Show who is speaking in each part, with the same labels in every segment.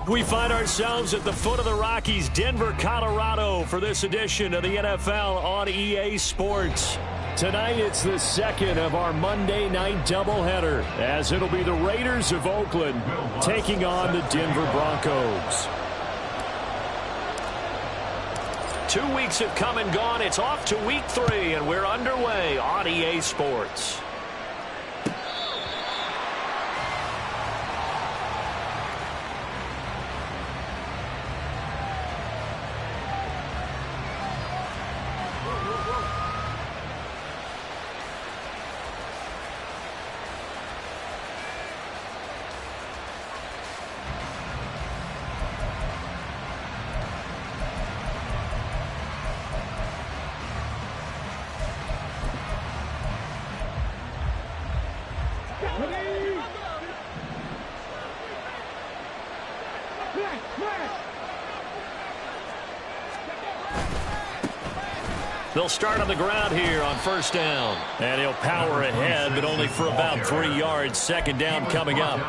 Speaker 1: We find ourselves at the foot of the Rockies, Denver, Colorado, for this edition of the NFL on EA Sports. Tonight, it's the second of our Monday night doubleheader, as it'll be the Raiders of Oakland taking on the Denver Broncos. 2 weeks have come and gone. It's off to week 3, and we're underway on EA Sports. They'll start on the ground here on first down. And he'll power ahead, but only for about 3 yards. Second down coming up.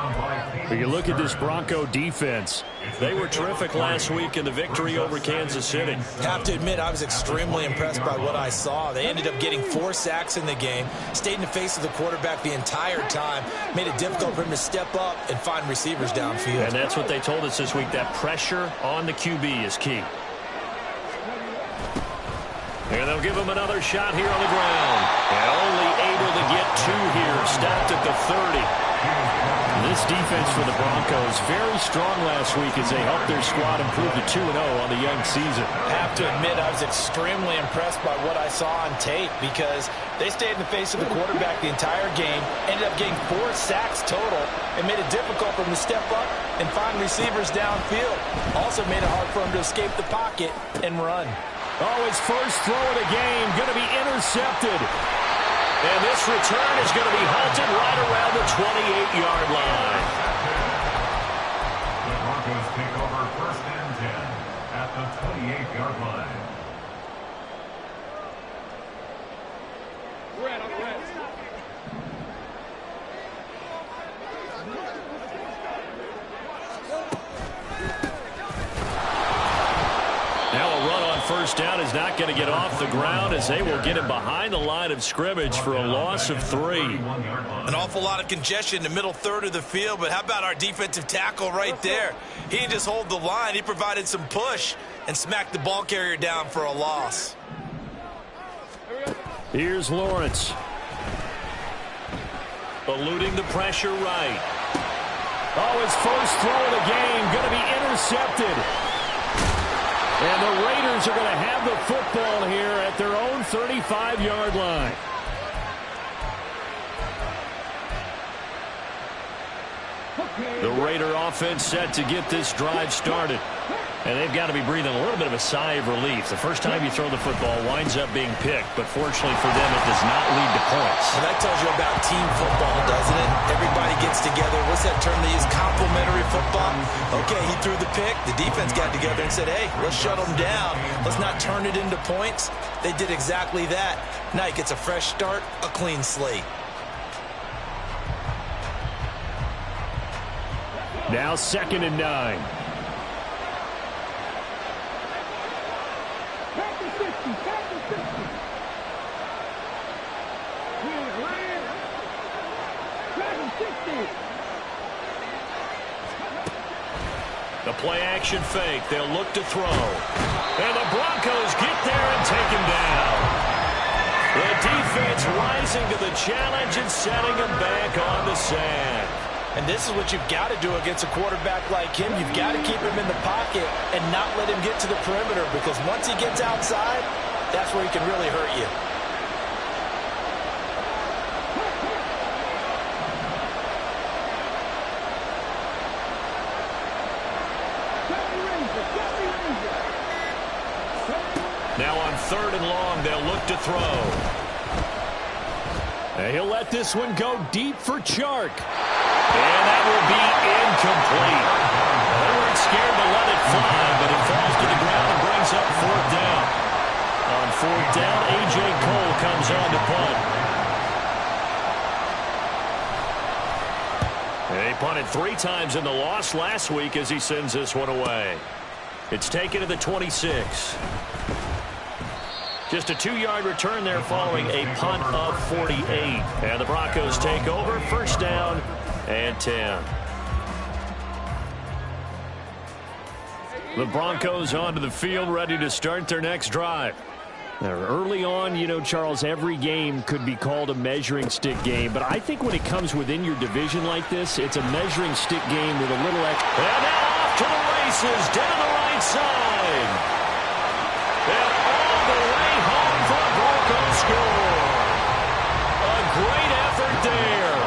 Speaker 1: When you look at this Bronco defense, they were terrific last week in the victory over Kansas City.
Speaker 2: Have to admit, I was extremely impressed by what I saw. They ended up getting 4 sacks in the game, stayed in the face of the quarterback the entire time, made it difficult for him to step up and find receivers downfield.
Speaker 1: And that's what they told us this week, that pressure on the QB is key. And they'll give him another shot here on the ground. And only able to get 2 here. Stopped at the 30. This defense for the Broncos, very strong last week as they helped their squad improve to 2-0 on the young season.
Speaker 2: I have to admit, I was extremely impressed by what I saw on tape because they stayed in the face of the quarterback the entire game, ended up getting 4 sacks total, and made it difficult for him to step up and find receivers downfield. Also made it hard for him to escape the pocket and run.
Speaker 1: Oh, his first throw of the game going to be intercepted. And this return is going to be halted right around the 28-yard line.
Speaker 3: The Broncos take over first and 10 at the 28-yard line.
Speaker 1: First down is not going to get off the ground as they will get him behind the line of scrimmage for a loss of 3.
Speaker 2: An awful lot of congestion in the middle third of the field, but how about our defensive tackle right there? He didn't just hold the line, he provided some push and smacked the ball carrier down for a loss.
Speaker 1: Here's Lawrence. Eluding the pressure right. Oh, his first throw of the game going to be intercepted. And the Raiders are going to have the football here at their own 35-yard line. The Raider offense set to get this drive started. And they've got to be breathing a little bit of a sigh of relief. The first time you throw the football winds up being picked, but fortunately for them, it does not lead to points.
Speaker 2: Well, that tells you about team football, doesn't it? Everybody gets together. What's that term they use? Complementary football? Okay, he threw the pick. The defense got together and said, hey, let's shut them down. Let's not turn it into points. They did exactly that. Now he gets a fresh start, a clean slate.
Speaker 1: Now 2nd and 9. The play-action fake. They'll look to throw. And the Broncos get there and take him down. The defense rising to the challenge and setting him back on the sand.
Speaker 2: And this is what you've got to do against a quarterback like him. You've got to keep him in the pocket and not let him get to the perimeter, because once he gets outside, that's where he can really hurt you.
Speaker 1: Now on 3rd and long, they'll look to throw. And he'll let this one go deep for Chark. And that will be incomplete. They weren't scared to let it fly, but it falls to the ground and brings up fourth down. On fourth down, A.J. Cole comes on to punt. And he punted 3 times in the loss last week as he sends this one away. It's taken to the 26. Just a 2-yard return there following a punt of 48. And the Broncos take over, first down and 10. The Broncos onto the field, ready to start their next drive. Now, early on, you know, Charles, every game could be called a measuring stick game. But I think when it comes within your division like this, it's a measuring stick game with a little extra. And now off to the races, down the right side. And all the way home for a Broncos score. A great effort there.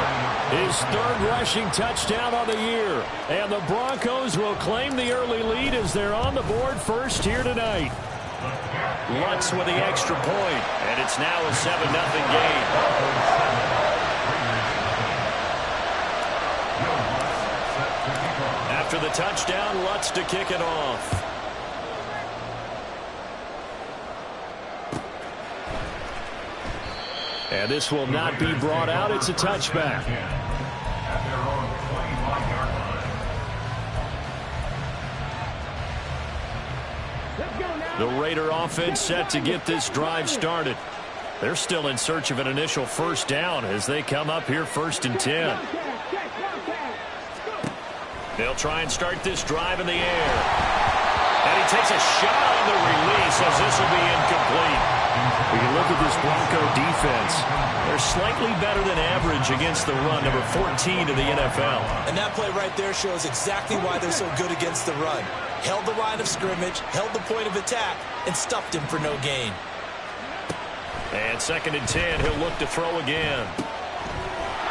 Speaker 1: His 3rd rushing touchdown on the year. And the Broncos will claim the early lead as they're on the board first here tonight. Lutz with the extra point, and it's now a 7-0 game. After the touchdown, Lutz to kick it off. And this will not be brought out. It's a touchback. The Raider offense set to get this drive started. They're still in search of an initial first down as they come up here first and 10. They'll try and start this drive in the air. And he takes a shot on the release as this will be incomplete. We can look at this Bronco defense. They're slightly better than average against the run, number 14 in the NFL.
Speaker 2: And that play right there shows exactly why they're so good against the run. Held the line of scrimmage, held the point of attack, and stuffed him for no gain.
Speaker 1: And 2nd and 10, he'll look to throw again.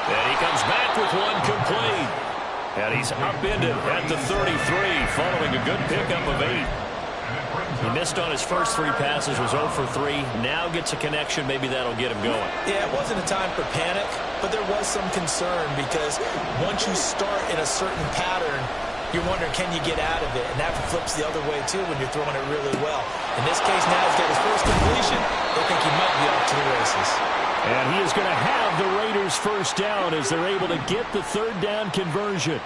Speaker 1: And he comes back with one complete. And he's upended at the 33 following a good pickup of 8. He missed on his first 3 passes, was 0 for 3. Now gets a connection. Maybe that'll get him going.
Speaker 2: Yeah, it wasn't a time for panic, but there was some concern because once you start in a certain pattern, you're wondering, can you get out of it? And that flips the other way, too, when you're throwing it really well. In this case, now he's got his first completion. They think he might be off to the races.
Speaker 1: And he is going to have the Raiders first down as they're able to get the 3rd down conversion.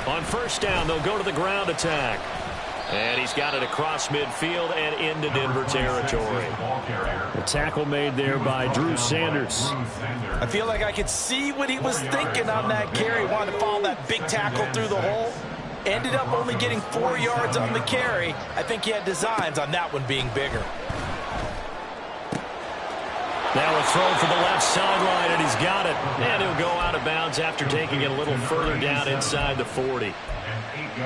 Speaker 1: On first down, they'll go to the ground attack. And he's got it across midfield and into Denver territory. The tackle made there by Drew Sanders.
Speaker 2: I feel like I could see what he was thinking on that carry. Wanted to follow that big tackle through the hole. Ended up only getting 4 yards on the carry. I think he had designs on that one being bigger.
Speaker 1: Now a throw for the left sideline, and he's got it. And he'll go out of bounds after taking it a little further down inside the 40.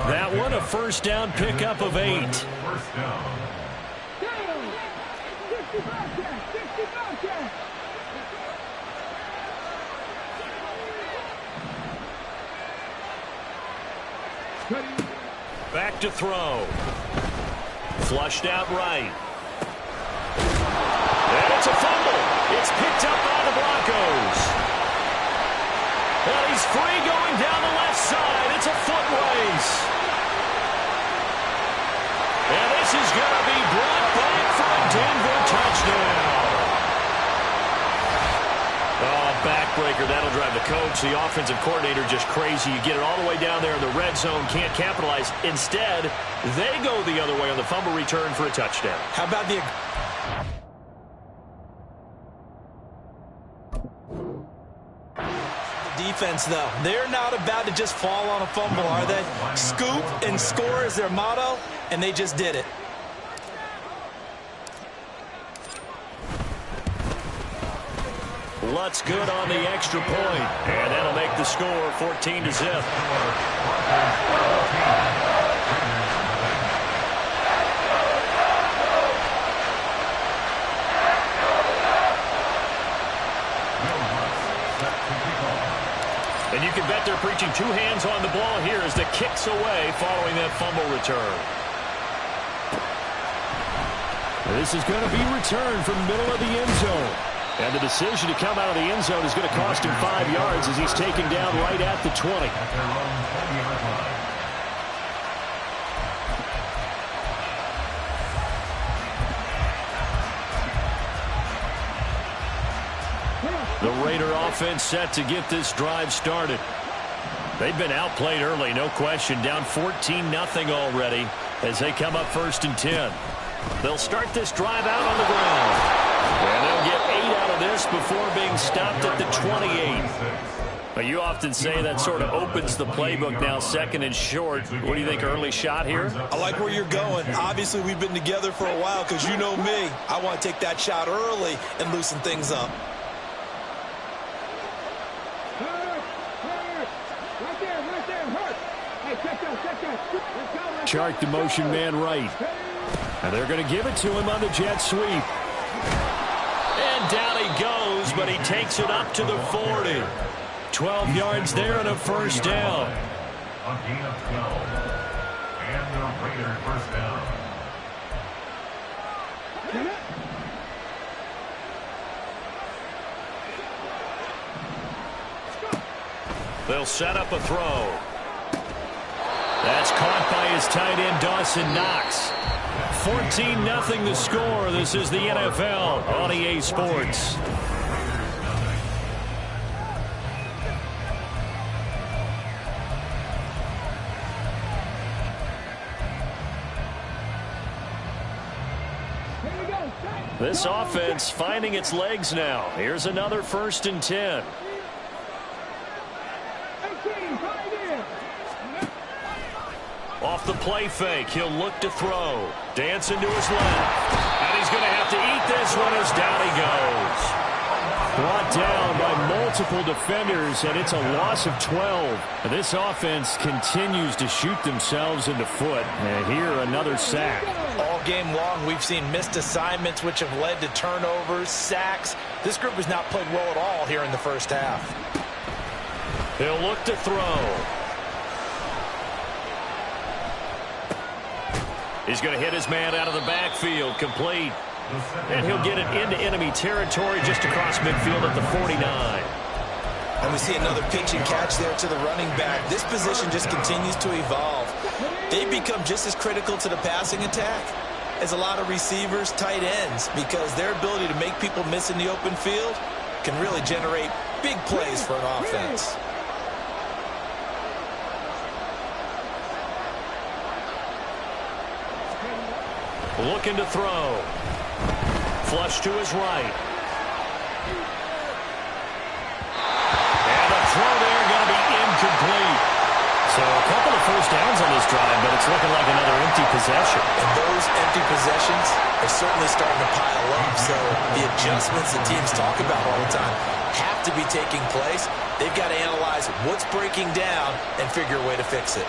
Speaker 1: That one, a first down pickup of 8. Back to throw. Flushed out right. And it's a fumble. It's picked up by the Broncos. And he's free going down the left side. It's a foot race. And this is going to be brought back for a Denver touchdown. Oh, backbreaker. That'll drive the coach, the offensive coordinator, just crazy. You get it all the way down there in the red zone, can't capitalize. Instead, they go the other way on the fumble return for a touchdown.
Speaker 2: How about the defense, though? They're not about to just fall on a fumble, are they? Scoop and score is their motto, and they just did it.
Speaker 1: Lutz good on the extra point, and that'll make the score 14-0. And you can bet they're preaching two hands on the ball here as the kick's away following that fumble return. This is going to be returned from the middle of the end zone. And the decision to come out of the end zone is going to cost him 5 yards as he's taken down right at the 20.
Speaker 3: At their own 20-yard line.
Speaker 1: The Raider offense set to get this drive started. They've been outplayed early, no question. Down 14-0 already as they come up 1st and 10. They'll start this drive out on the ground. And they'll get 8 out of this before being stopped at the 28. But you often say that sort of opens the playbook now, 2nd and short. What do you think, early shot here?
Speaker 2: I like where you're going. Obviously, we've been together for a while because you know me. I want to take that shot early and loosen things up.
Speaker 1: Chark the motion man right. And they're going to give it to him on the jet sweep. And down he goes, but he takes it up to the 40. 12 yards there and a first down.
Speaker 3: A gain of 12. And the Raiders first down.
Speaker 1: They'll set up a throw. That's caught by his tight end, Dawson Knox. 14-0 the score. This is the NFL on EA Sports. This offense finding its legs now. Here's another 1st and 10. Off the play fake, he'll look to throw. Dancing to his left. And he's going to have to eat this one as down he goes. Brought down by multiple defenders, and it's a loss of 12. And this offense continues to shoot themselves in the foot. And here, another sack.
Speaker 2: All game long, we've seen missed assignments, which have led to turnovers, sacks. This group has not played well at all here in the first half.
Speaker 1: He'll look to throw. He's going to hit his man out of the backfield, complete. And he'll get it into enemy territory just across midfield at the 49.
Speaker 2: And we see another pitch and catch there to the running back. This position just continues to evolve. They become just as critical to the passing attack as a lot of receivers, tight ends, because their ability to make people miss in the open field can really generate big plays for an offense.
Speaker 1: Looking to throw. Flush to his right. And the throw there going to be incomplete. So a couple of first downs on this drive, but it's looking like another empty possession.
Speaker 2: And those empty possessions are certainly starting to pile up. So the adjustments that teams talk about all the time have to be taking place. They've got to analyze what's breaking down and figure a way to fix it.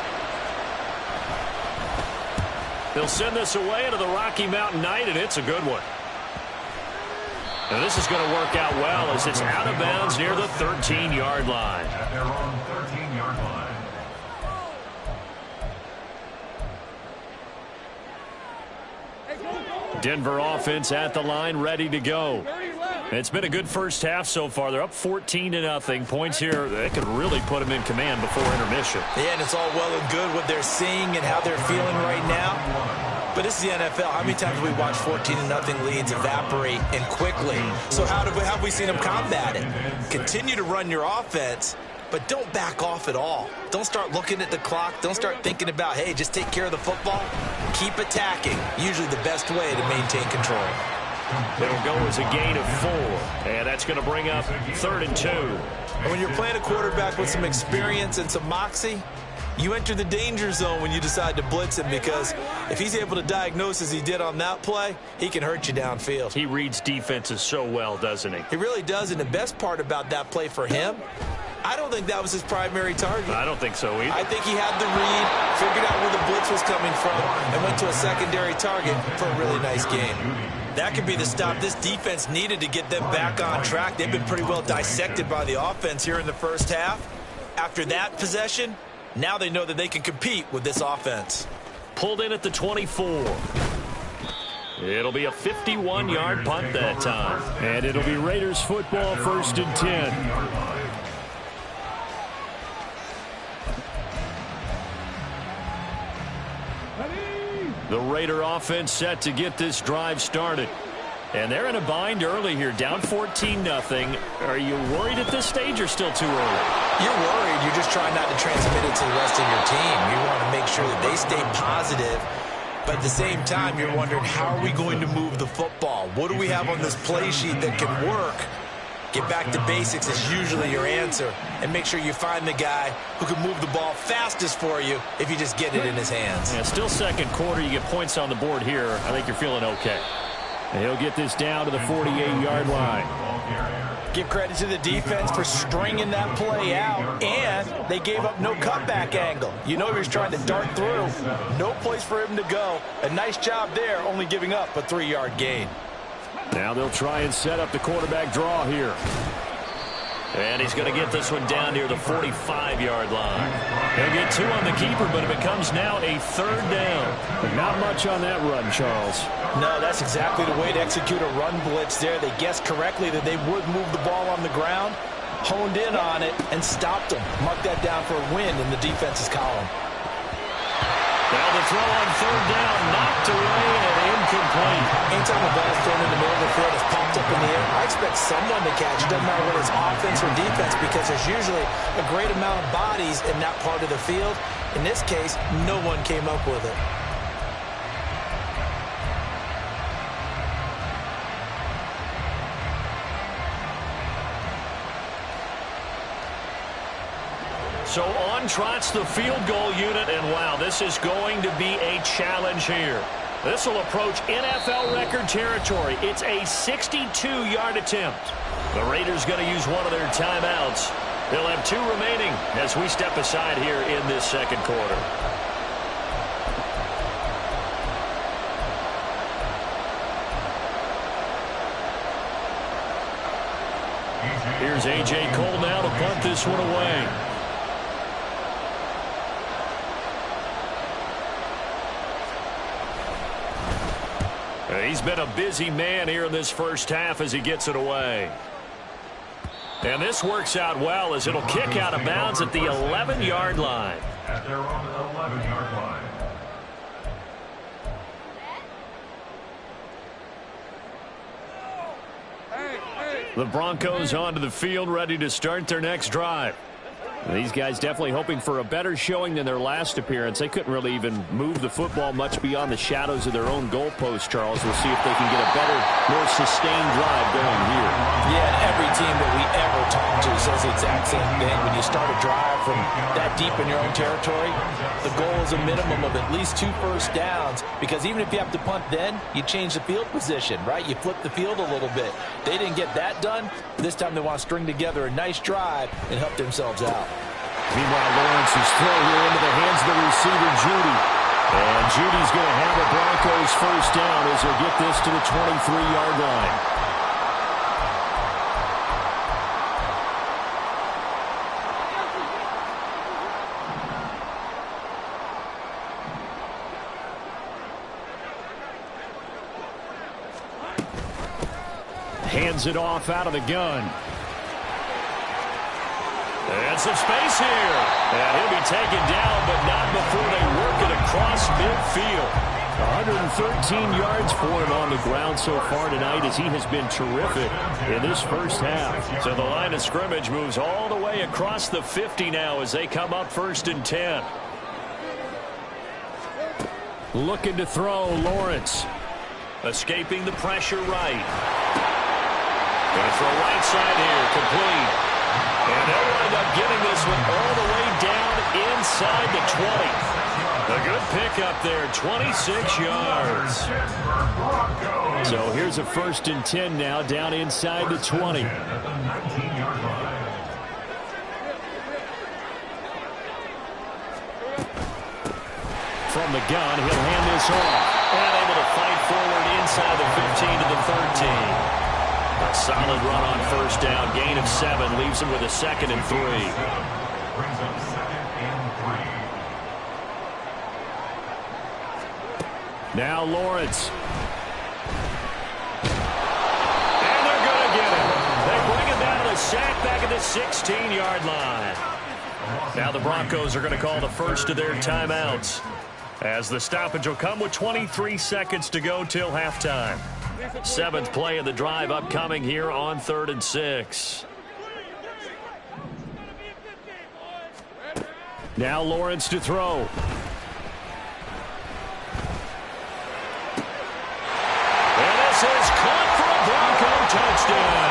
Speaker 1: They'll send this away into the Rocky Mountain night, and it's a good one. And this is going to work out well as it's out of bounds near the 13-yard line.
Speaker 3: At their own 13-yard line.
Speaker 1: Denver offense at the line, ready to go. It's been a good first half so far. They're up 14-0. Points here, they could really put them in command before intermission.
Speaker 2: Yeah, and it's all well and good what they're seeing and how they're feeling right now. But this is the NFL. How many times have we watched 14-0 leads evaporate and quickly? So how have we seen them combat it? Continue to run your offense, but don't back off at all. Don't start looking at the clock. Don't start thinking about, hey, just take care of the football. Keep attacking. Usually the best way to maintain control.
Speaker 1: It'll go as a gain of 4. And that's going to bring up 3rd and 2.
Speaker 2: And when you're playing a quarterback with some experience and some moxie, you enter the danger zone when you decide to blitz him, because if he's able to diagnose as he did on that play, he can hurt you downfield.
Speaker 1: He reads defenses so well, doesn't he?
Speaker 2: He really does, and the best part about that play for him, I don't think that was his primary target.
Speaker 1: I don't think so either.
Speaker 2: I think he had the read, figured out where the blitz was coming from, and went to a secondary target for a really nice game. That could be the stop this defense needed to get them back on track. They've been pretty well dissected by the offense here in the first half. After that possession, now they know that they can compete with this offense.
Speaker 1: Pulled in at the 24. It'll be a 51-yard punt that time. And it'll be Raiders football, 1st and 10. The Raider offense set to get this drive started. And they're in a bind early here, down 14-0. Are you worried at this stage or still too early?
Speaker 2: You're worried. You're just trying not to transmit it to the rest of your team. You want to make sure that they stay positive. But at the same time, you're wondering, how are we going to move the football? What do we have on this play sheet that can work? Get back to basics is usually your answer. And make sure you find the guy who can move the ball fastest for you if you just get it in his hands.
Speaker 1: Yeah, still second quarter. You get points on the board here. I think you're feeling okay. And he'll get this down to the 48-yard line.
Speaker 2: Give credit to the defense for stringing that play out, and they gave up no cutback angle. You know he was trying to dart through. No place for him to go. A nice job there, only giving up a 3-yard gain.
Speaker 1: Now they'll try and set up the quarterback draw here. And he's going to get this one down near the 45-yard line. He'll get 2 on the keeper, but it becomes now a 3rd down. But not much on that run, Charles.
Speaker 2: No, that's exactly the way to execute a run blitz there. They guessed correctly that they would move the ball on the ground, honed in on it, and stopped them. Mark that down for a win in the defense's column.
Speaker 1: Now the throw on 3rd down, knocked away and incomplete.
Speaker 2: Anytime a ball is thrown in the middle of the field, it's popped up in the air, I expect someone to catch it. Doesn't matter whether it's offense or defense, because there's usually a great amount of bodies in that part of the field. In this case, no one came up with it.
Speaker 1: So on trots the field goal unit, and wow, this is going to be a challenge here. This will approach NFL record territory. It's a 62-yard attempt. The Raiders going to use one of their timeouts. They'll have 2 remaining as we step aside here in this second quarter. Here's A.J. Cole now to punt this one away. He's been a busy man here in this first half as he gets it away. And this works out well as it'll kick out of bounds at the 11-yard line.
Speaker 3: At their own 11-yard line.
Speaker 1: The Broncos onto the field, ready to start their next drive. These guys definitely hoping for a better showing than their last appearance. They couldn't really even move the football much beyond the shadows of their own goalpost, Charles. We'll see if they can get a better, more sustained drive going here.
Speaker 2: Yeah, every team that we ever talk to says the exact same thing. When you start a drive from that deep in your own territory, the goal is a minimum of at least 2 first downs, because even if you have to punt then, you change the field position, right? You flip the field a little bit. They didn't get that done. This time they want to string together a nice drive and help themselves out.
Speaker 1: Meanwhile, Lawrence's throw here into the hands of the receiver, Judy. And Judy's going to have a Broncos first down as he'll get this to the 23-yard line. Hands it off out of the gun. And some space here. And he'll be taken down, but not before they work it across midfield. 113 yards for him on the ground so far tonight as he has been terrific in this first half. So the line of scrimmage moves all the way across the 50 now as they come up 1st and 10. Looking to throw, Lawrence. Escaping the pressure right. Going to throw right side here, complete. And they'll wind up getting this one all the way down inside the 20. A good pickup there, 26 yards. So here's a 1st and 10 now, down inside the 20. From the gun, he'll hand this off. And able to fight forward inside the 15 to the 13. A solid run on first down. Gain of 7 leaves him with a 2nd and 3.
Speaker 3: brings up 2nd and 3.
Speaker 1: Now Lawrence. And they're going to get it. They bring it down to the sack back at the 16-yard line. Now the Broncos are going to call the first of their timeouts, as the stoppage will come with 23 seconds to go till halftime. 7th play of the drive upcoming here on 3rd and 6. Now Lawrence to throw. And this is caught for a Bronco touchdown.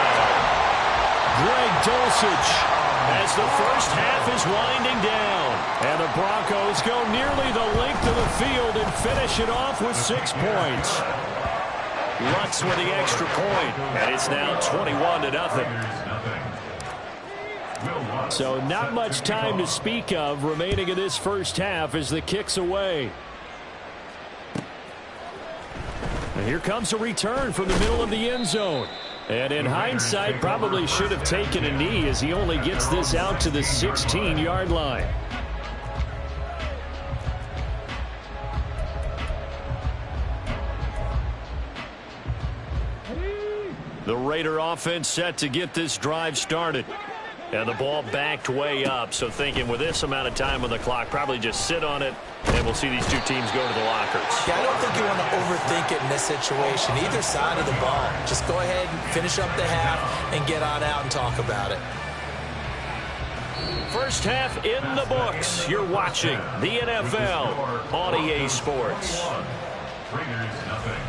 Speaker 1: Greg Dulcich, as the first half is winding down. And the Broncos go nearly the length of the field and finish it off with 6 points. Lutz with the extra point, and it's now 21-0. So not much time to speak of remaining in this first half as the kick's away. And here comes a return from the middle of the end zone. And in hindsight, probably should have taken a knee as he only gets this out to the 16-yard line. The Raider offense set to get this drive started. And the ball backed way up, so thinking with this amount of time on the clock, probably just sit on it, and we'll see these two teams go to the lockers.
Speaker 2: Yeah, I don't think you want to overthink it in this situation, either side of the ball. Just go ahead and finish up the half and get on out and talk about it.
Speaker 1: First half in the books. You're watching the NFL on EA Sports.
Speaker 3: Raiders nothing.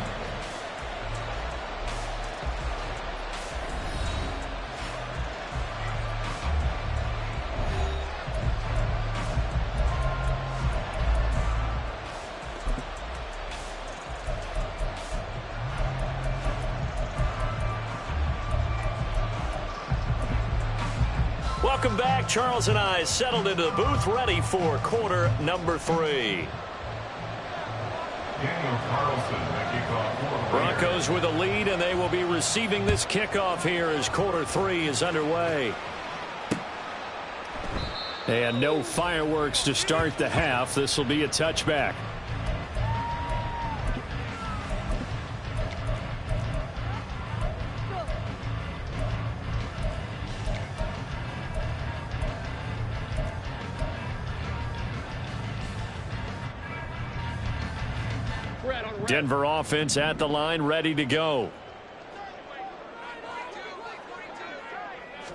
Speaker 1: Welcome back. Charles and I settled into the booth, ready for quarter number 3. Broncos with a lead, and they will be receiving this kickoff here as quarter 3 is underway. And no fireworks to start the half. This will be a touchback. Denver offense at the line, ready to go.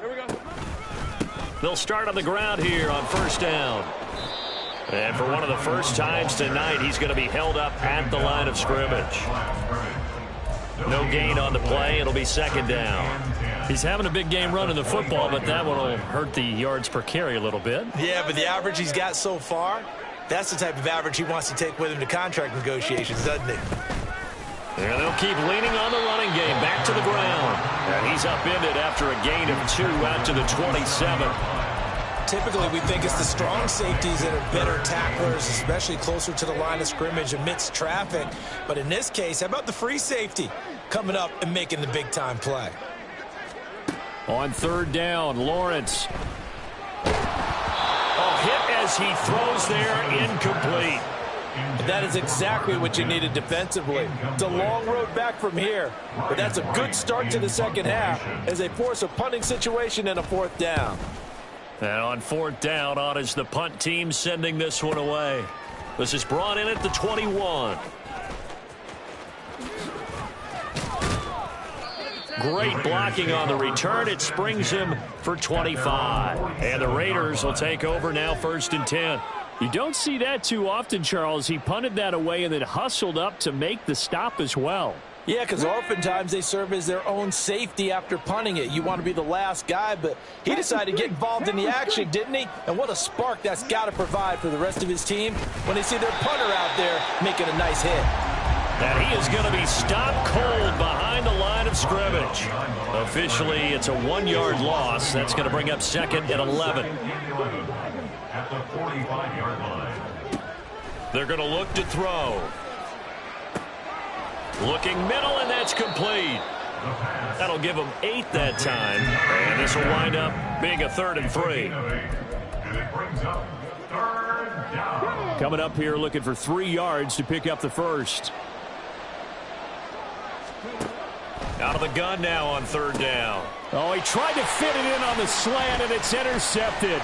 Speaker 4: Here we go.
Speaker 1: They'll start on the ground here on first down. And for one of the first times tonight, he's going to be held up at the line of scrimmage. No gain on the play. It'll be second down. He's having a big game running the football, but that one will hurt the yards per carry a little bit.
Speaker 2: Yeah, but the average he's got so far, that's the type of average he wants to take with him to contract negotiations, doesn't he?
Speaker 1: And they'll keep leaning on the running game. Back to the ground. And he's upended after a gain of 2 out to the 27.
Speaker 2: Typically, we think it's the strong safeties that are better tacklers, especially closer to the line of scrimmage amidst traffic. But in this case, how about the free safety coming up and making the big-time play?
Speaker 1: On third down, Lawrence. Hit as he throws there, incomplete.
Speaker 2: That is exactly what you needed defensively. It's a long road back from here, but that's a good start to the second half as they force a punting situation and a fourth down.
Speaker 1: And on fourth down, on is the punt team sending this one away. This is brought in at the 21. Great blocking on the return. It springs him for 25. And the Raiders will take over now, 1st and 10. You don't see that too often, Charles. He punted that away and then hustled up to make the stop as well.
Speaker 2: Yeah, because oftentimes they serve as their own safety after punting it. You want to be the last guy, but he decided to get involved in the action, didn't he? And what a spark that's got to provide for the rest of his team when they see their punter out there making a nice hit.
Speaker 1: And he is going to be stopped cold behind the line of scrimmage. Officially, it's a 1-yard loss. That's going to bring up 2nd and 11.
Speaker 3: At the 45-yard line.
Speaker 1: They're going to look to throw. Looking middle, and that's complete. That'll give them 8 that time. And this will wind up being a 3rd and 3.
Speaker 3: And it brings up third down.
Speaker 1: Coming up here looking for 3 yards to pick up the first. Out of the gun now on third down. Oh, he tried to fit it in on the slant, and it's intercepted.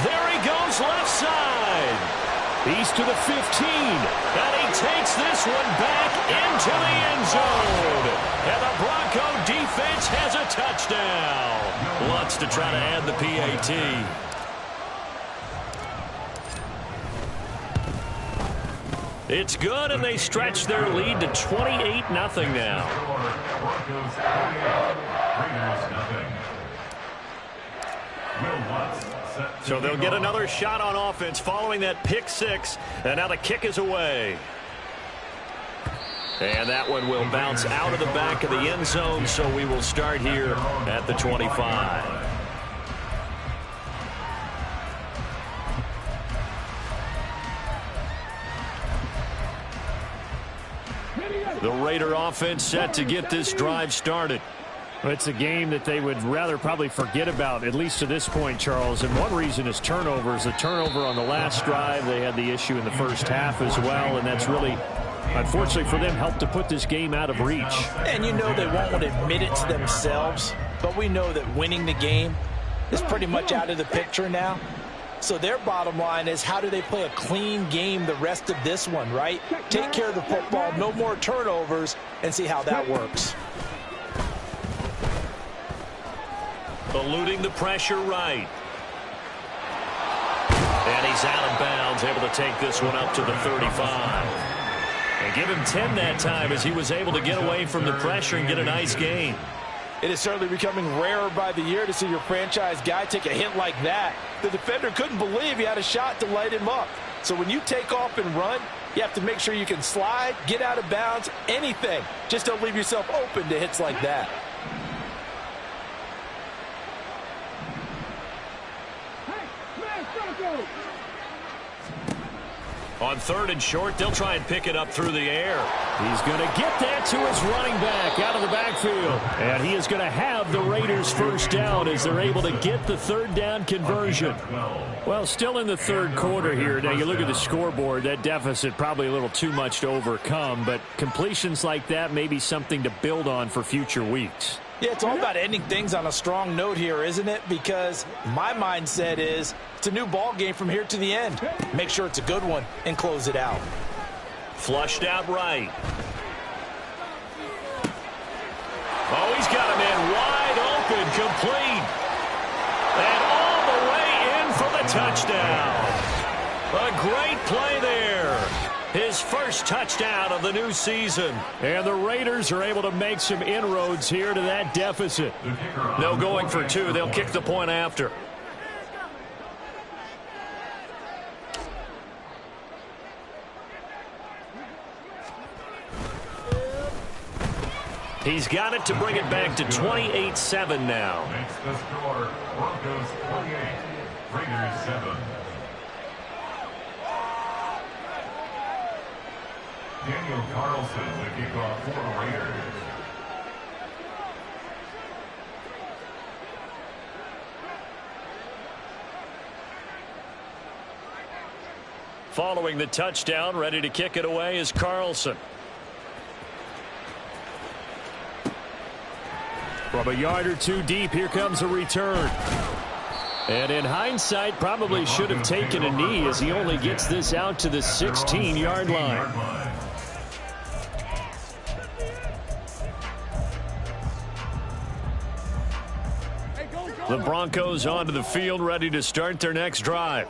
Speaker 1: There he goes left side. He's to the 15, and he takes this one back into the end zone. And the Bronco defense has a touchdown. Wants to try to add the PAT. It's good, and they stretch their lead to 28-0 now.
Speaker 3: Broncos 28, Raiders nothing.
Speaker 1: So they'll get another shot on offense following that pick six, and now the kick is away. And that one will bounce out of the back of the end zone, so we will start here at the 25. The Raider offense set to get this drive started.
Speaker 5: It's a game that they would rather probably forget about, at least to this point, Charles. And one reason is turnovers. A turnover on the last drive. They had the issue in the first half as well, and that's really, unfortunately for them, helped to put this game out of reach.
Speaker 2: And you know they won't want to admit it to themselves, but we know that winning the game is pretty much out of the picture now. So their bottom line is, how do they play a clean game the rest of this one, right? Take care of the football, no more turnovers, and see how that works.
Speaker 1: Eluding the pressure right. And he's out of bounds, able to take this one up to the 35. And give him 10 that time as he was able to get away from the pressure and get a nice gain.
Speaker 2: It is certainly becoming rarer by the year to see your franchise guy take a hit like that. The defender couldn't believe he had a shot to light him up. So when you take off and run, you have to make sure you can slide, get out of bounds, anything. Just don't leave yourself open to hits like that.
Speaker 1: On third and short, they'll try and pick it up through the air. He's going to get that to his running back out of the backfield. And he is going to have the Raiders first down as they're able to get the third down conversion. Well, still in the third quarter here. Now, you look at the scoreboard, that deficit probably a little too much to overcome. But completions like that may be something to build on for future weeks.
Speaker 2: Yeah, it's all about ending things on a strong note here, isn't it? Because my mindset is it's a new ball game from here to the end. Make sure it's a good one and close it out.
Speaker 1: Flushed out right. Oh, he's got him in wide open, complete. And all the way in for the touchdown. A great play there. His first touchdown of the new season. And the Raiders are able to make some inroads here to that deficit. No going for two. They'll kick the point after. He's got it to bring it back to 28-7 now.
Speaker 3: Makes the score Broncos 28, Raiders 7. Daniel Carlson, the kickoff for the Raiders.
Speaker 1: Following the touchdown, ready to kick it away is Carlson.
Speaker 5: From a yard or two deep, here comes a return.
Speaker 1: And in hindsight, probably should have taken a knee as he only gets this out to the 16-yard line. The Broncos onto the field, ready to start their next drive.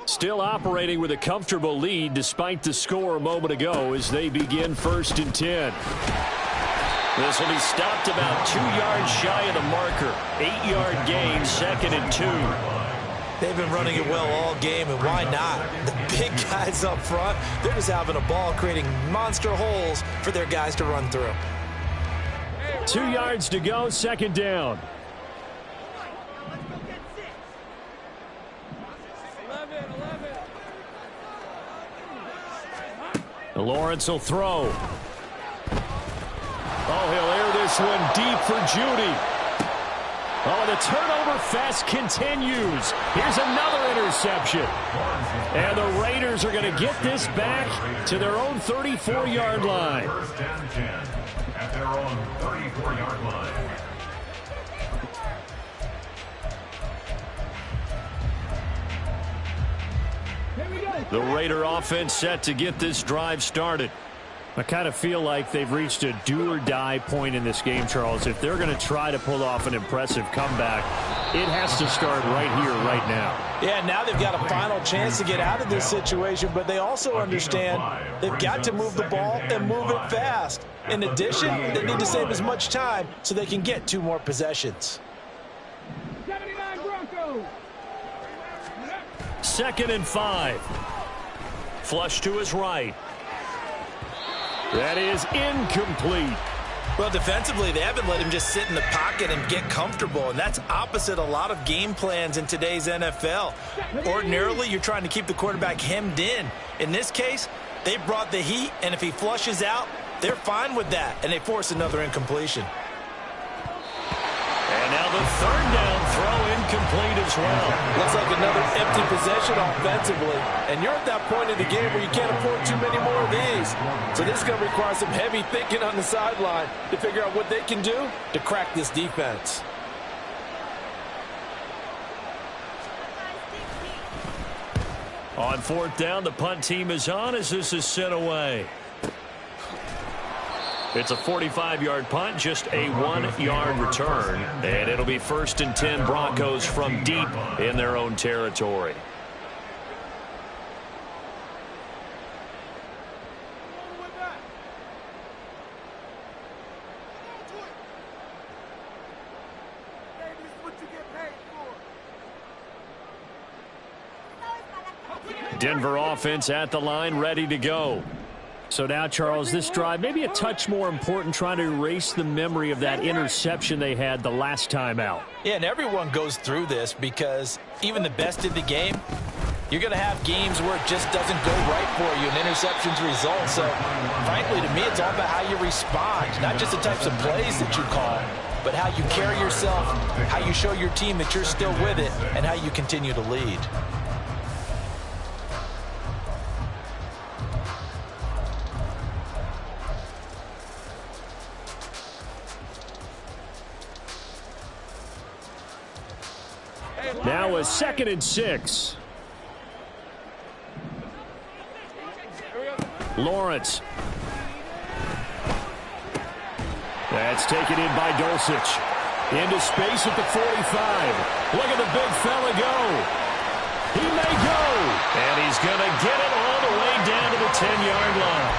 Speaker 1: Still operating with a comfortable lead despite the score a moment ago as they begin 1st and 10. This will be stopped about 2 yards shy of the marker. 8-yard gain, 2nd and 2.
Speaker 2: They've been running it well all game, and why not? The big guys up front, they're just having a ball creating monster holes for their guys to run through.
Speaker 5: 2 yards to go, 2nd down. Lawrence will throw. Oh, he'll air this one deep for Judy.
Speaker 1: Oh, the turnover fest continues. Here's another interception. And the Raiders are going to get this back to their own 34-yard line.
Speaker 3: First and 10 at their own 34-yard line.
Speaker 1: The Raider offense set to get this drive started. I kind of feel like they've reached a do-or-die point in this game, Charles. If they're going to try to pull off an impressive comeback, it has to start right here, right now.
Speaker 2: Yeah, now they've got a final chance to get out of this situation, but they also understand they've got to move the ball and move it fast. In addition, they need to save as much time so they can get 2 more possessions.
Speaker 4: 79 Broncos.
Speaker 1: 2nd and 5. Flush to his right. That is incomplete.
Speaker 2: Well, defensively, they haven't let him just sit in the pocket and get comfortable, and that's opposite a lot of game plans in today's NFL. Ordinarily, you're trying to keep the quarterback hemmed in. In this case, they brought the heat, and if he flushes out, they're fine with that, and they force another incompletion.
Speaker 1: And now the 3rd down throw incomplete as well.
Speaker 2: Looks like another empty possession offensively, and you're at that point in the game where you can't afford too many more of these. So this is going to require some heavy thinking on the sideline to figure out what they can do to crack this defense.
Speaker 1: On 4th down, the punt team is on as this is sent away. It's a 45-yard punt, just a 1-yard return. And it'll be 1st and 10 Broncos from deep in their own territory. Denver offense at the line, ready to go. So now, Charles, this drive maybe a touch more important, trying to erase the memory of that interception they had the last time out.
Speaker 2: Yeah, and everyone goes through this because even the best in the game, you're going to have games where it just doesn't go right for you and interceptions result. So, frankly, to me, it's all about how you respond, not just the types of plays that you call, but how you carry yourself, how you show your team that you're still with it, and how you continue to lead.
Speaker 1: Now a 2nd and 6. Lawrence. That's taken in by Dulcich. Into space at the 45. Look at the big fella go. He may go. And he's going to get it all the way down to the 10-yard line.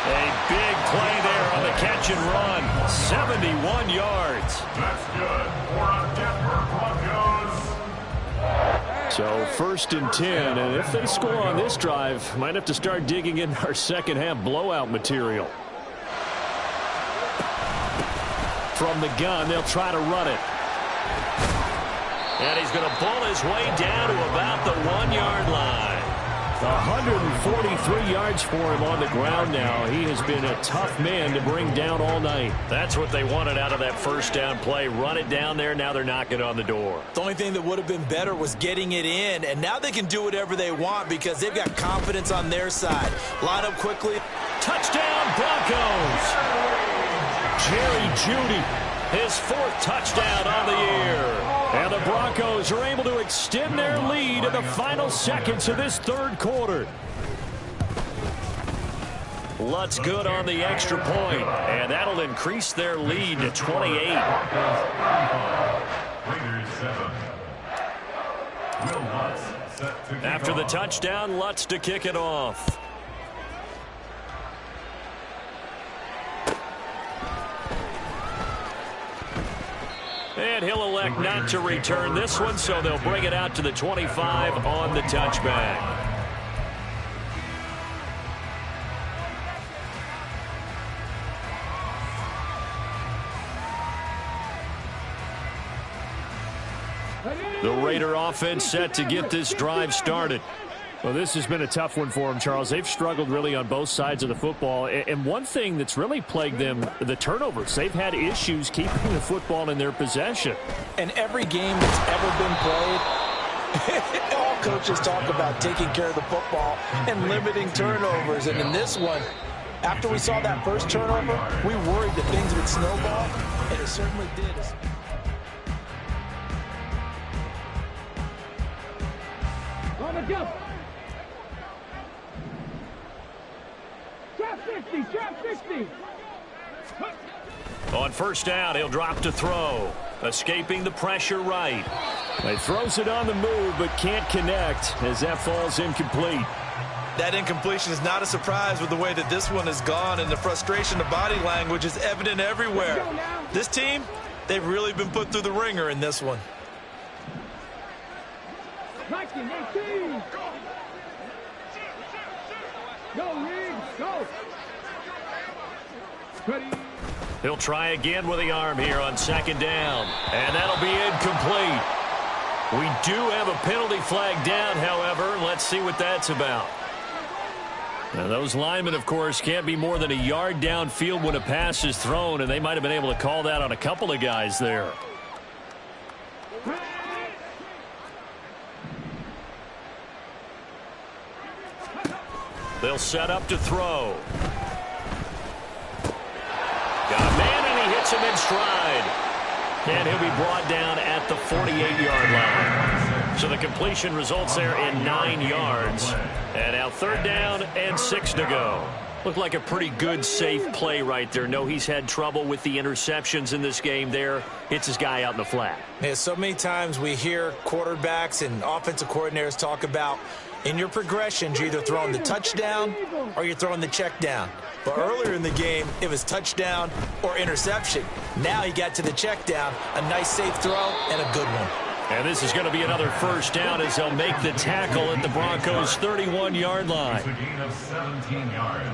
Speaker 1: A big play there on the catch and run. 71 yards.
Speaker 3: That's good for a Denver Broncos.
Speaker 1: So 1st and 10, and if they score on this drive, might have to start digging in our second half blowout material. From the gun, they'll try to run it. And he's going to pull his way down to about the 1-yard line. 143 yards for him on the ground now. He has been a tough man to bring down all night. That's what they wanted out of that 1st down play. Run it down there. Now they're knocking on the door.
Speaker 2: The only thing that would have been better was getting it in, and now they can do whatever they want because they've got confidence on their side. Line up quickly.
Speaker 1: Touchdown, Broncos! Jerry Jeudy, his 4th touchdown on the year. And the Broncos are able to extend their lead in the final seconds of this 3rd quarter. Lutz good on the extra point, and that'll increase their lead to 28.
Speaker 3: Raiders 7. Will Lutz set to kick
Speaker 1: After the
Speaker 3: off.
Speaker 1: touchdown, Lutz to kick it off. And he'll elect not to return this one, so they'll bring it out to the 25 on the touchback. The Raider offense set to get this drive started.
Speaker 5: Well, this has been a tough one for them, Charles. They've struggled really on both sides of the football. And one thing that's really plagued them, the turnovers. They've had issues keeping the football in their possession.
Speaker 2: And every game that's ever been played, all coaches talk about taking care of the football and limiting turnovers. And in this one, after we saw that first turnover, we worried that things would snowball, and it certainly did.
Speaker 4: On the jump. Trap 60, trap 60.
Speaker 1: On first down, he'll drop to throw. Escaping the pressure right.
Speaker 5: He throws it on the move, but can't connect as that falls incomplete.
Speaker 2: That incompletion is not a surprise with the way that this one has gone, and the frustration of body language is evident everywhere. This team, they've really been put through the ringer in this one.
Speaker 4: 19, go, Riggs, go. Ready.
Speaker 1: He'll try again with the arm here on second down. And that'll be incomplete. We do have a penalty flag down, however. Let's see what that's about. Now, those linemen, of course, can't be more than a yard downfield when a pass is thrown, and they might have been able to call that on a couple of guys there. They'll set up to throw. Got a man, and he hits him in stride. And he'll be brought down at the 48-yard line. So the completion results there in 9 yards. And now third down and 6 to go. Looked like a pretty good, safe play right there. No, he's had trouble with the interceptions in this game there. Hits his guy out in the flat.
Speaker 2: Yeah, so many times we hear quarterbacks and offensive coordinators talk about in your progressions, you're either throwing the touchdown or you're throwing the check down. But earlier in the game, it was touchdown or interception. Now he got to the check down, a nice safe throw, and a good one.
Speaker 1: And this is going to be another first down as they'll make the tackle at the Broncos' 31-yard line.
Speaker 3: It's a gain of 17 yards.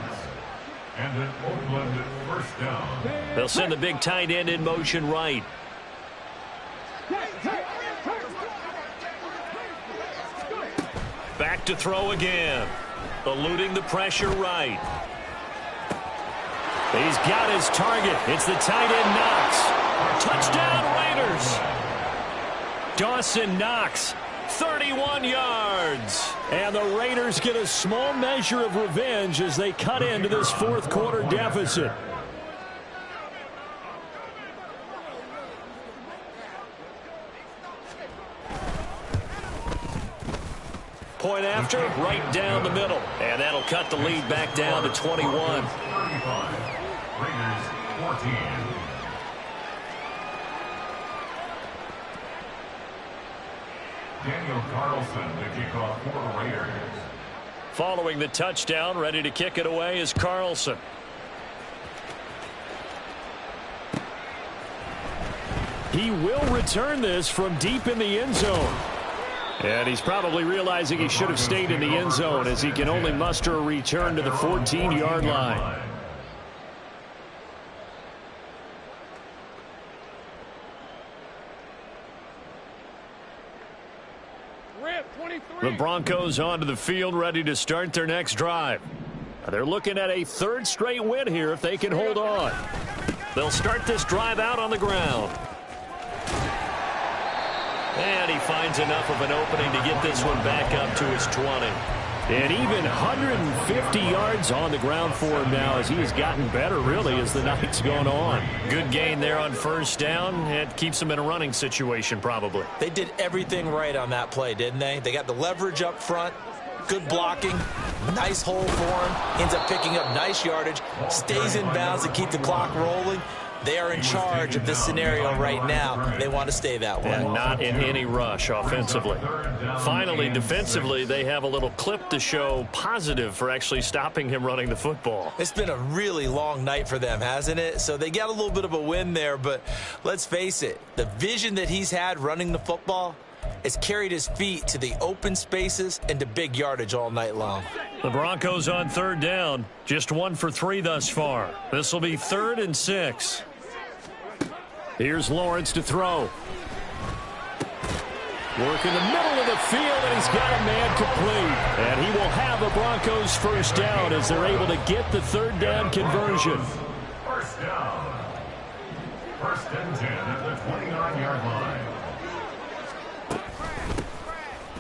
Speaker 3: And an Oakland first down.
Speaker 1: They'll send the big tight end in motion right. Back to throw again. Eluding the pressure right. He's got his target. It's the tight end Knox. Touchdown Raiders. Dawson Knox, 31 yards. And the Raiders get a small measure of revenge as they cut into this fourth quarter deficit. Point after, right down the middle. And that'll cut the lead back down to 21.
Speaker 3: 35. Raiders 14. Daniel Carlson, the kickoff for the Raiders.
Speaker 1: Following the touchdown, ready to kick it away is Carlson. He will return this from deep in the end zone. And he's probably realizing he should have stayed in the end zone as he can only muster a return to the 14-yard line. The Broncos onto the field ready to start their next drive. They're looking at a third straight win here if they can hold on. They'll start this drive out on the ground. And he finds enough of an opening to get this one back up to his 20. And even 150 yards on the ground for him now as he has gotten better, really, as the night's gone on. Good gain there on first down. It keeps him in a running situation, probably.
Speaker 2: They did everything right on that play, didn't they? They got the leverage up front, good blocking, nice hole for him, ends up picking up nice yardage, stays in bounds to keep the clock rolling. They are in charge of this scenario right now. They want to stay that way.
Speaker 1: And not in any rush offensively. Finally, defensively, they have a little clip to show positive for actually stopping him running the football.
Speaker 2: It's been a really long night for them, hasn't it? So they got a little bit of a win there, but let's face it, the vision that he's had running the football has carried his feet to the open spaces and to big yardage all night long.
Speaker 1: The Broncos on third down, just 1 for 3 thus far. This will be 3rd and 6. Here's Lawrence to throw. Working the middle of the field, and he's got a man complete. And he will have the Broncos first down as they're able to get the third down conversion.
Speaker 3: First down. First and 10 at the 29-yard line.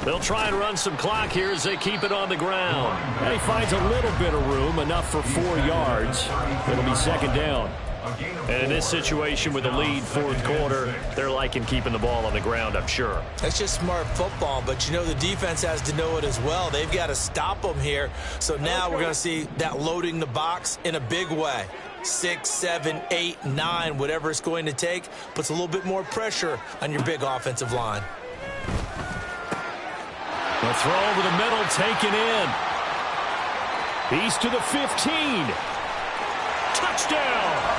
Speaker 1: They'll try and run some clock here as they keep it on the ground. And he finds a little bit of room, enough for 4 yards. It'll be second down. And in this situation with the lead fourth quarter, they're liking keeping the ball on the ground, I'm sure.
Speaker 2: That's just smart football, but you know the defense has to know it as well. They've got to stop them here. So now we're going to see that loading the box in a big way. 6, 7, 8, 9, whatever it's going to take, puts a little bit more pressure on your big offensive line.
Speaker 1: The throw over the middle, taken in. He's to the 15. Touchdown!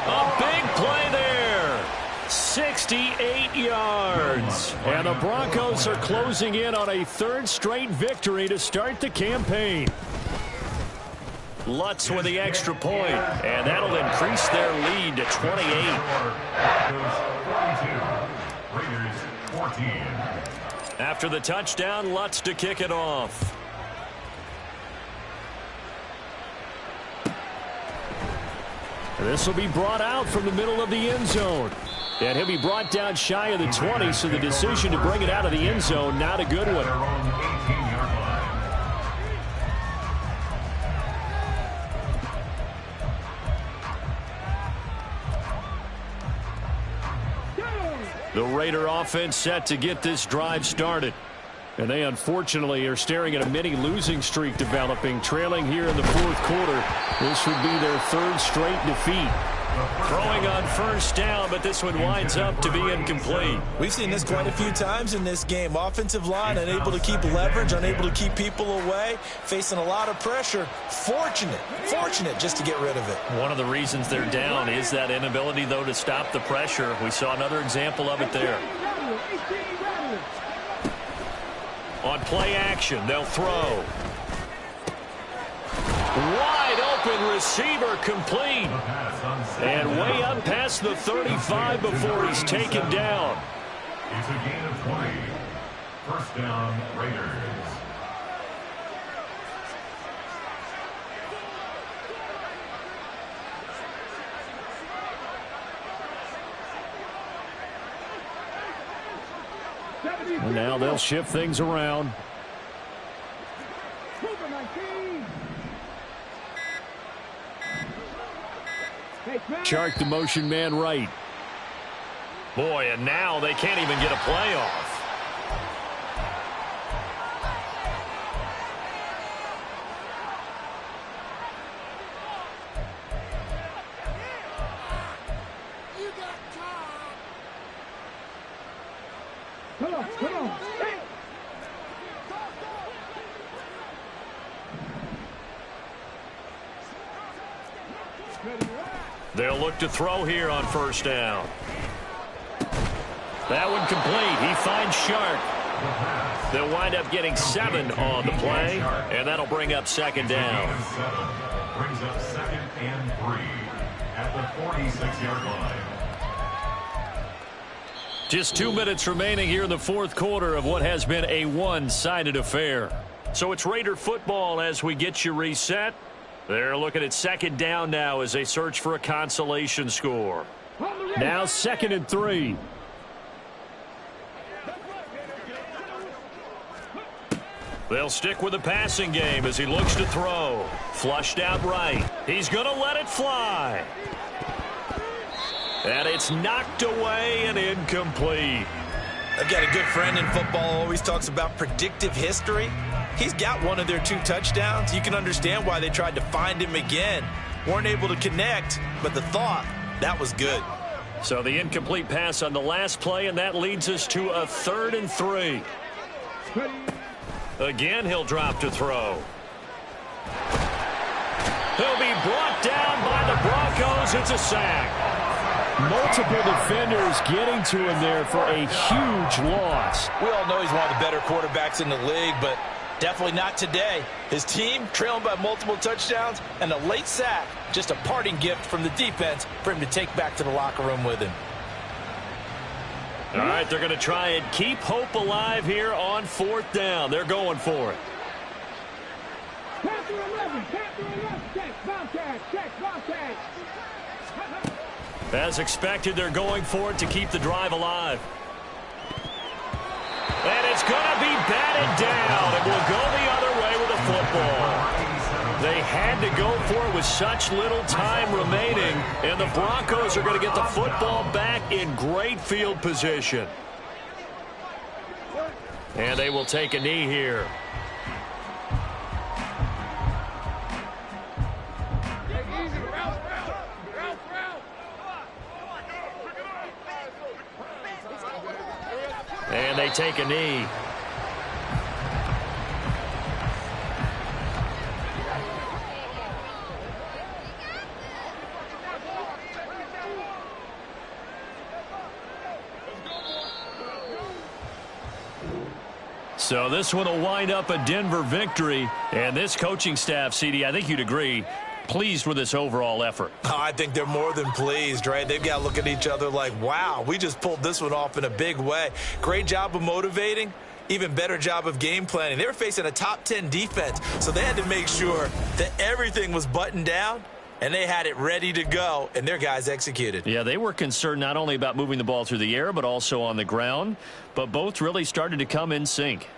Speaker 1: A big play there. 68 yards. And the Broncos are closing in on a third straight victory to start the campaign. Lutz with the extra point, and that'll increase their lead to 28.
Speaker 3: Raiders 14.
Speaker 1: After the touchdown, Lutz to kick it off. This will be brought out from the middle of the end zone. And he'll be brought down shy of the 20, so the decision to bring it out of the end zone, not a good one. The Raider offense set to get this drive started. And they unfortunately are staring at a mini losing streak developing, trailing here in the fourth quarter. This would be their third straight defeat. Throwing on first down, but this one winds up to be incomplete.
Speaker 2: We've seen this quite a few times in this game. Offensive line unable to keep leverage, unable to keep people away, facing a lot of pressure. Fortunate just to get rid of it.
Speaker 1: One of the reasons they're down is that inability, though, to stop the pressure. We saw another example of it there. On play action, they'll throw. Wide open receiver complete. And way up past the 35 before he's taken down.
Speaker 3: It's a gain of 20. First down, Raiders.
Speaker 1: And now they'll shift things around. Chark the motion man right. Boy, and now they can't even get a play off.
Speaker 4: Come on. Hey.
Speaker 1: They'll look to throw here on first down. That one complete. He finds Shark. They'll wind up getting 7 on the play, and that'll bring up second down.
Speaker 3: Brings up second and 3 at the 46-yard line.
Speaker 1: Just 2 minutes remaining here in the fourth quarter of what has been a one-sided affair. So it's Raider football as we get you reset. They're looking at second down now as they search for a consolation score. Now second and 3. They'll stick with the passing game as he looks to throw. Flushed out right. He's going to let it fly. And it's knocked away and incomplete.
Speaker 2: I've got a good friend in football, always talks about predictive history. He's got one of their 2 touchdowns. You can understand why they tried to find him again. Weren't able to connect, but the thought, that was good.
Speaker 1: So the incomplete pass on the last play, and that leads us to a 3rd and 3. Again, he'll drop to throw. He'll be brought down by the Broncos. It's a sack. Multiple defenders getting to him there for a huge loss.
Speaker 2: We all know he's one of the better quarterbacks in the league, but definitely not today. His team trailing by multiple touchdowns and a late sack. Just a parting gift from the defense for him to take back to the locker room with him.
Speaker 1: All right, they're going to try and keep hope alive here on 4th down. They're going for it. As expected, they're going for it to keep the drive alive. And it's going to be batted down. It will go the other way with the football. They had to go for it with such little time remaining, and the Broncos are going to get the football back in great field position. And they will take a knee here. And they take a knee. So this one will wind up a Denver victory. And this coaching staff, CD, I think you'd agree, pleased with this overall effort.
Speaker 2: Oh, I think they're more than pleased, right? They've got to look at each other like, wow, we just pulled this one off in a big way. Great job of motivating. Even better job of game planning. They were facing a top 10 defense, so they had to make sure that everything was buttoned down, and they had it ready to go, and their guys executed.
Speaker 1: Yeah, they were concerned not only about moving the ball through the air, but also on the ground, but both really started to come in sync.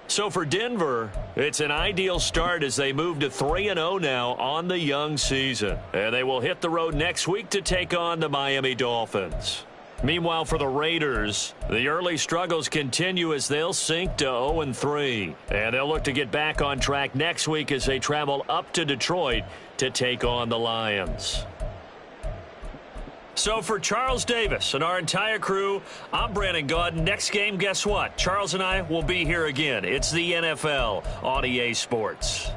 Speaker 1: So for Denver, it's an ideal start as they move to 3-0 now on the young season. And they will hit the road next week to take on the Miami Dolphins. Meanwhile, for the Raiders, the early struggles continue as they'll sink to 0-3. And they'll look to get back on track next week as they travel up to Detroit to take on the Lions. So for Charles Davis and our entire crew, I'm Brandon Gaudin. Next game, guess what? Charles and I will be here again. It's the NFL on EA Sports.